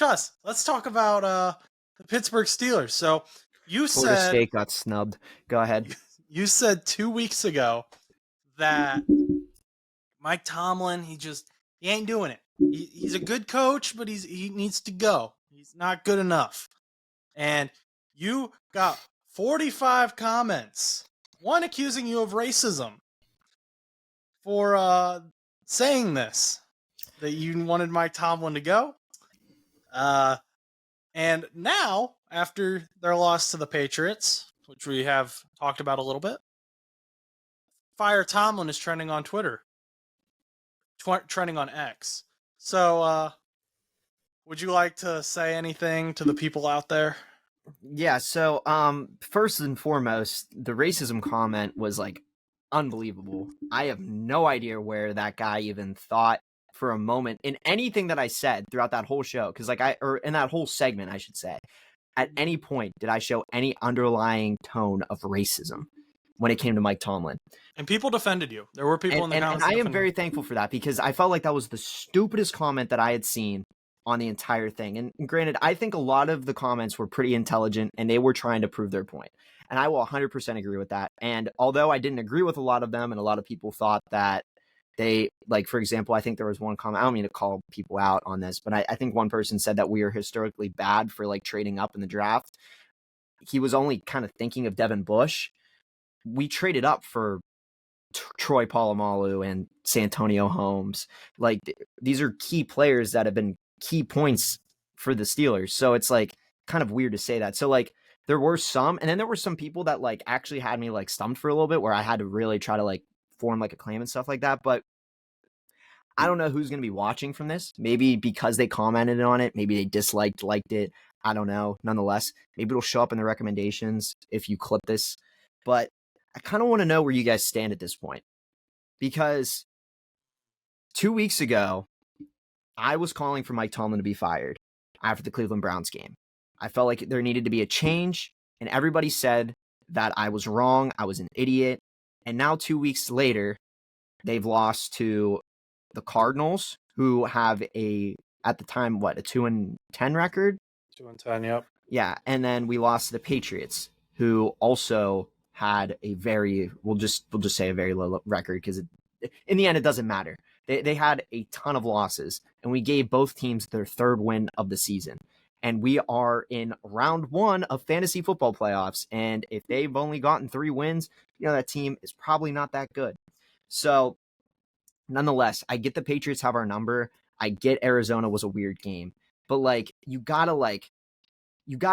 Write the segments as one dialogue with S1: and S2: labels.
S1: Chus, let's talk about the Pittsburgh Steelers. So you
S2: Florida
S1: said
S2: State got snubbed. Go ahead.
S1: you said 2 weeks ago that Mike Tomlin, he ain't doing it. He's a good coach, but he needs to go. He's not good enough. And you got 45 comments, one accusing you of racism for saying this, that you wanted Mike Tomlin to go. And now, after their loss to the Patriots, which we have talked about a little bit, Fire Tomlin is trending on Twitter, trending on X. So, would you like to say anything to the people out there?
S2: Yeah, so first and foremost, the racism comment was like unbelievable. I have no idea where that guy even thought for a moment in anything that I said throughout that whole show, because or in that whole segment, I should say, at any point did I show any underlying tone of racism when it came to Mike Tomlin.
S1: And people defended you. There were people in the comments.
S2: And I am very thankful for that, because I felt like that was the stupidest comment that I had seen on the entire thing. And granted, I think a lot of the comments were pretty intelligent and they were trying to prove their point. And I will 100% agree with that. And although I didn't agree with a lot of them, and a lot of people thought that they, like, for example, I think there was one comment, I don't mean to call people out on this, but I think one person said that we are historically bad for like trading up in the draft. He was only kind of thinking of Devin Bush. We traded up for Troy Polamalu and Santonio Holmes. Like, these are key players that have been key points for the Steelers. So it's like kind of weird to say that. So like there were some, and then there were some people that like actually had me like stumped for a little bit, where I had to really try to like form like a claim and stuff like that. But I don't know who's going to be watching from this. Maybe because they commented on it, maybe they liked it. I don't know. Nonetheless, maybe it'll show up in the recommendations if you clip this. But I kind of want to know where you guys stand at this point, because 2 weeks ago, I was calling for Mike Tomlin to be fired after the Cleveland Browns game. I felt like there needed to be a change, and everybody said that I was wrong. I was an idiot. And now 2 weeks later, they've lost to the Cardinals, who have at the time, a 2-10 record?
S1: 2-10, yep.
S2: Yeah, and then we lost to the Patriots, who also had a we'll just say a very low record, because in the end, it doesn't matter. They had a ton of losses, and we gave both teams their third win of the season. And we are in round 1 of fantasy football playoffs. And if they've only gotten 3 wins, that team is probably not that good. So nonetheless, I get the Patriots have our number. I get Arizona was a weird game, but like, you gotta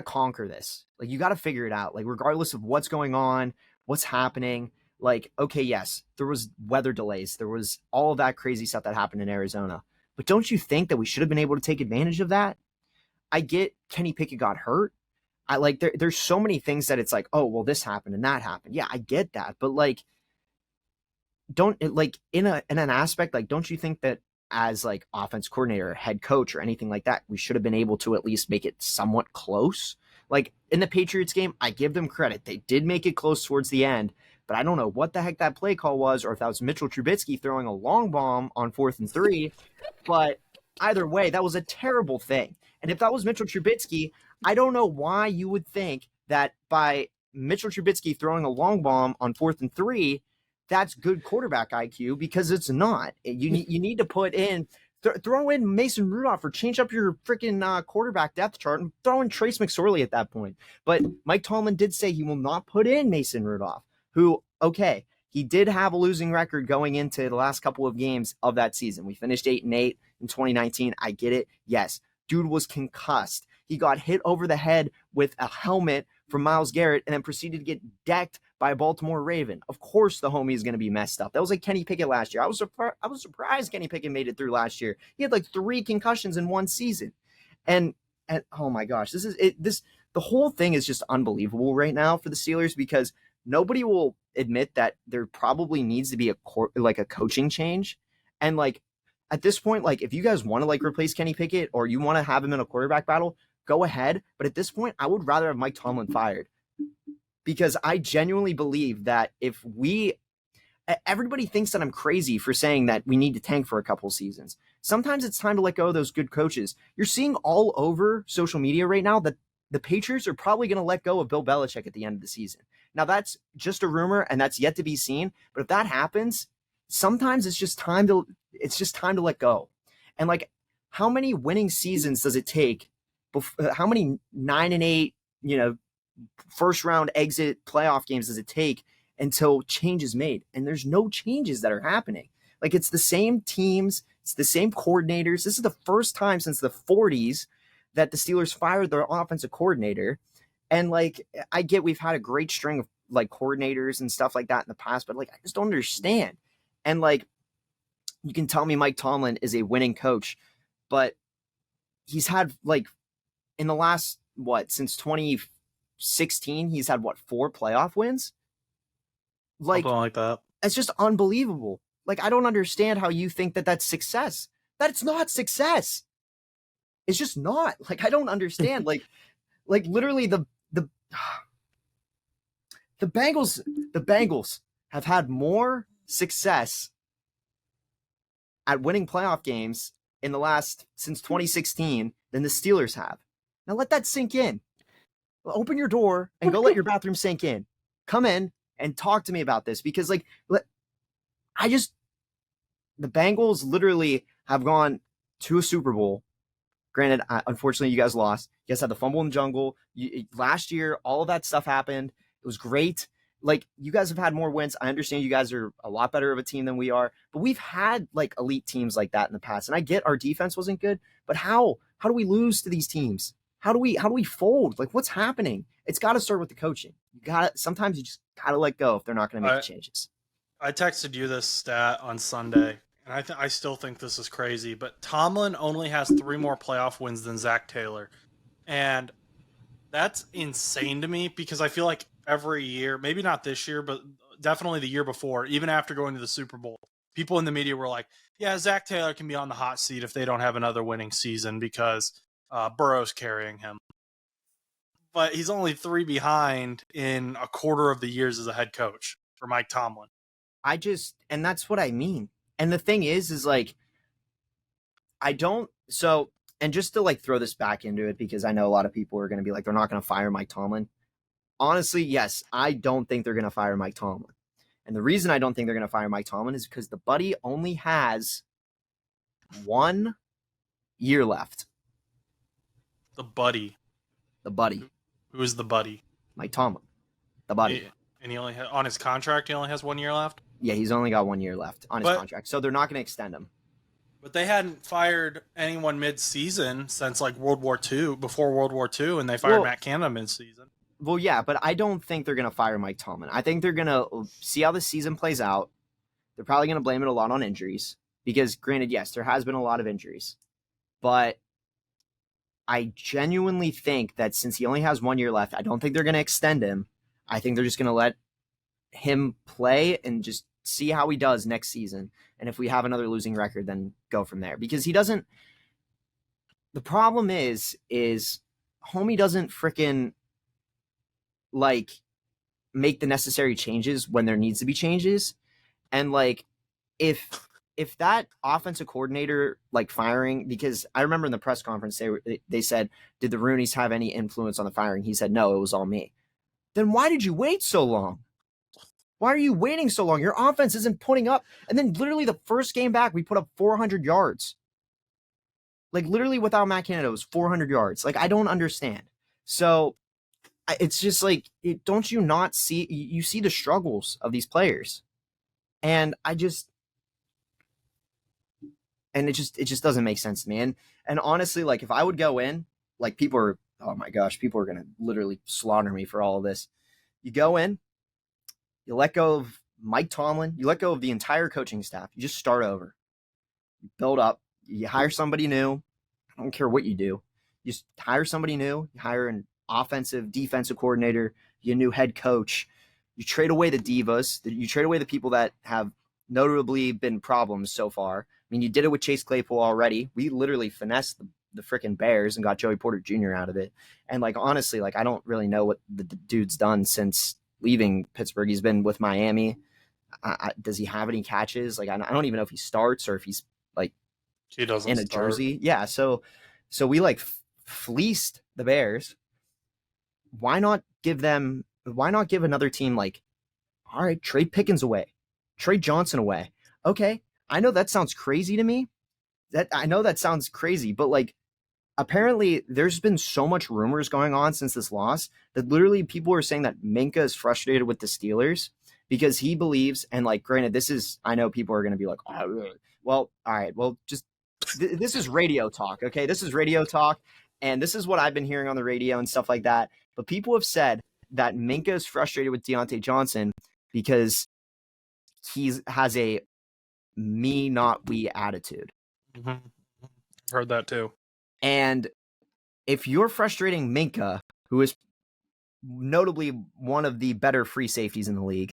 S2: conquer this. Like, you gotta figure it out. Like, regardless of what's going on, what's happening. Like, okay, yes, there was weather delays. There was all of that crazy stuff that happened in Arizona. But don't you think that we should have been able to take advantage of that? I get Kenny Pickett got hurt. I like there's so many things that it's like, oh, well, this happened and that happened. Yeah, I get that. But like, in an aspect, like, don't you think that as like offense coordinator, head coach, or anything like that, we should have been able to at least make it somewhat close? Like in the Patriots game, I give them credit. They did make it close towards the end. But I don't know what the heck that play call was, or if that was Mitchell Trubisky throwing a long bomb on 4th and 3. But either way, that was a terrible thing. And if that was Mitchell Trubisky, I don't know why you would think that by Mitchell Trubisky throwing a long bomb on 4th and 3, that's good quarterback IQ, because it's not. You need to put in, throw in Mason Rudolph, or change up your freaking quarterback depth chart and throw in Trace McSorley at that point. But Mike Tomlin did say he will not put in Mason Rudolph, who, okay, he did have a losing record going into the last couple of games of that season. We finished 8-8 in 2019. I get it. Yes, dude was concussed. He got hit over the head with a helmet from Myles Garrett and then proceeded to get decked by a Baltimore Raven. Of course the homie is going to be messed up. That was like Kenny Pickett last year. I was surprised Kenny Pickett made it through last year. He had like 3 concussions in one season. And oh my gosh, the whole thing is just unbelievable right now for the Steelers, because nobody will admit that there probably needs to be a coaching change. And like, at this point, like, if you guys want to like replace Kenny Pickett, or you want to have him in a quarterback battle, go ahead. But at this point, I would rather have Mike Tomlin fired, because I genuinely believe that if we, everybody thinks that I'm crazy for saying that we need to tank for a couple seasons. Sometimes it's time to let go of those good coaches. You're seeing all over social media right now that the Patriots are probably going to let go of Bill Belichick at the end of the season. Now, that's just a rumor, and that's yet to be seen. But if that happens, sometimes it's just time to let go. And like, how many winning seasons does it take? How many 9-8, first round exit playoff games does it take until change is made? And there's no changes that are happening. Like, it's the same teams, it's the same coordinators. This is the first time since the 40s that the Steelers fired their offensive coordinator. And like, I get we've had a great string of like coordinators and stuff like that in the past, but like, I just don't understand. And like, you can tell me Mike Tomlin is a winning coach, but he's had like in the last, since 2016, he's had 4 playoff wins? Like,
S1: something like that.
S2: It's just unbelievable. Like, I don't understand how you think that that's success. That's not success. It's just not. Like, I don't understand. like literally the Bengals have had more success at winning playoff games in the last since 2016 than the Steelers have. Now let that sink in. Open your door and go let your bathroom sink in. Come in and talk to me about this, because like the Bengals literally have gone to a Super Bowl. Granted, unfortunately, you guys lost. You guys had the fumble in the jungle. Last year, all of that stuff happened. It was great. Like, you guys have had more wins. I understand you guys are a lot better of a team than we are, but we've had like elite teams like that in the past. And I get our defense wasn't good, but how do we lose to these teams? How do we fold? Like, what's happening? It's got to start with the coaching. Sometimes you just got to let go if they're not going to make the changes.
S1: I texted you this stat on Sunday, and I still think this is crazy, but Tomlin only has 3 more playoff wins than Zach Taylor. And that's insane to me, because I feel like every year, maybe not this year, but definitely the year before, even after going to the Super Bowl, people in the media were like, yeah, Zach Taylor can be on the hot seat if they don't have another winning season because Burrow's carrying him. But he's only 3 behind in a quarter of the years as a head coach for Mike Tomlin.
S2: And that's what I mean. And the thing is like, and just to like throw this back into it, because I know a lot of people are going to be like, they're not going to fire Mike Tomlin. Honestly, yes, I don't think they're going to fire Mike Tomlin. And the reason I don't think they're going to fire Mike Tomlin is because the buddy only has 1 year left.
S1: The buddy. Who is the buddy?
S2: Mike Tomlin. The buddy.
S1: And he only on his contract, he only has 1 year left?
S2: Yeah, he's only got 1 year left on his contract. So they're not going to extend him.
S1: But they hadn't fired anyone mid-season since like before World War II, and they fired Matt Canada mid-season.
S2: Well, yeah, but I don't think they're going to fire Mike Tomlin. I think they're going to see how the season plays out. They're probably going to blame it a lot on injuries, because granted, yes, there has been a lot of injuries. But I genuinely think that since he only has 1 year left, I don't think they're going to extend him. I think they're just going to let him play and just see how he does next season. And if we have another losing record, then go from there. Because he doesn't... The problem is homie doesn't freaking like make the necessary changes when there needs to be changes. And like, if that offensive coordinator like firing, because I remember in the press conference they said, did the Rooneys have any influence on the firing? He said, no, it was all me. Then why did you wait so long? Why are you waiting so long? Your offense isn't putting up. And then literally the first game back, we put up 400 yards. Like, literally without Matt Canada, it was 400 yards. Like, I don't understand. So it's just like, don't you not see, you see the struggles of these players. And it just doesn't make sense to me. And honestly, like, if I would go in, like, people are going to literally slaughter me for all of this. You go in, you let go of Mike Tomlin, you let go of the entire coaching staff. You just start over. You build up. You hire somebody new. I don't care what you do. You just hire somebody new. You hire an offensive, defensive coordinator, you new head coach. You trade away the divas. You trade away the people that have notably been problems so far. I mean, you did it with Chase Claypool already. We literally finessed the freaking Bears and got Joey Porter Jr. out of it. And like, honestly, like, I don't really know what the dude's done since leaving Pittsburgh. He's been with Miami. Does he have any catches? Like, I don't even know if he starts or if he's like
S1: He doesn't
S2: in a
S1: start.
S2: jersey. Yeah. So we like fleeced the Bears. Why not give another team like, all right, trade Pickens away, trade Johnson away. Okay. I know that sounds crazy to me. I know that sounds crazy, but like, apparently there's been so much rumors going on since this loss that literally people are saying that Minka is frustrated with the Steelers because he believes, and like, granted, I know people are going to be like, oh, well, all right, well, just this is radio talk. Okay. This is radio talk. And this is what I've been hearing on the radio and stuff like that. But people have said that Minka is frustrated with Deontay Johnson because he has a me, not we attitude.
S1: Mm-hmm. Heard that too.
S2: And if you're frustrating Minka, who is notably one of the better free safeties in the league,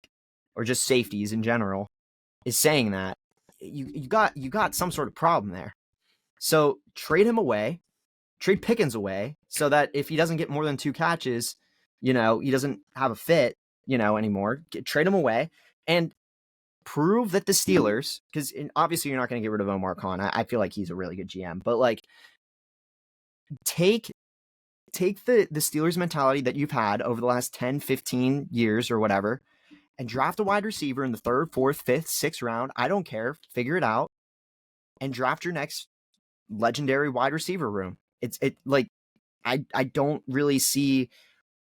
S2: or just safeties in general, is saying that, you got some sort of problem there. So trade him away, trade Pickens away, so that if he doesn't get more than 2 catches, he doesn't have a fit, anymore. Trade him away and prove that the Steelers, because obviously you're not going to get rid of Omar Khan. I feel like he's a really good GM, but like, take the Steelers mentality that you've had over the last 10, 15 years or whatever, and draft a wide receiver in the 3rd, 4th, 5th, 6th round. I don't care. Figure it out and draft your next legendary wide receiver room. I don't really see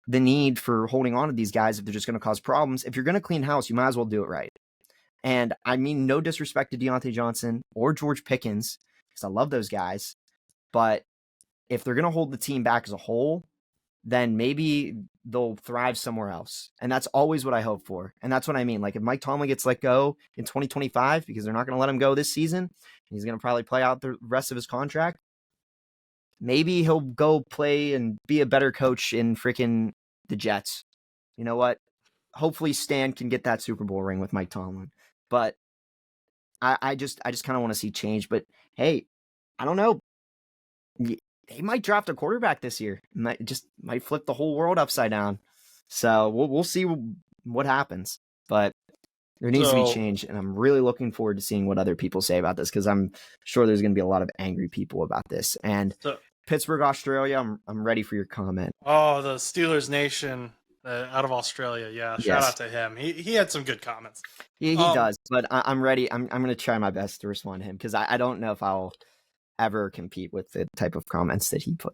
S2: the need for holding on to these guys if they're just going to cause problems. If you're going to clean house, you might as well do it right. And I mean, no disrespect to Deontay Johnson or George Pickens, because I love those guys, but if they're going to hold the team back as a whole, then maybe they'll thrive somewhere else. And that's always what I hope for. And that's what I mean. Like, if Mike Tomlin gets let go in 2025, because they're not going to let him go this season, he's going to probably play out the rest of his contract, maybe he'll go play and be a better coach in freaking the Jets. You know what? Hopefully Stan can get that Super Bowl ring with Mike Tomlin. But I just kind of want to see change. But hey, I don't know. They might draft a quarterback this year. Might flip the whole world upside down. So we'll see what happens. But there needs to be change, and I'm really looking forward to seeing what other people say about this, because I'm sure there's going to be a lot of angry people about this. And Pittsburgh, Australia, I'm ready for your comment.
S1: Oh, the Steelers Nation out of Australia. Yeah, shout out to him. He had some good comments.
S2: He does, but I'm ready. I'm going to try my best to respond to him, because I don't know if I'll ever compete with the type of comments that he put.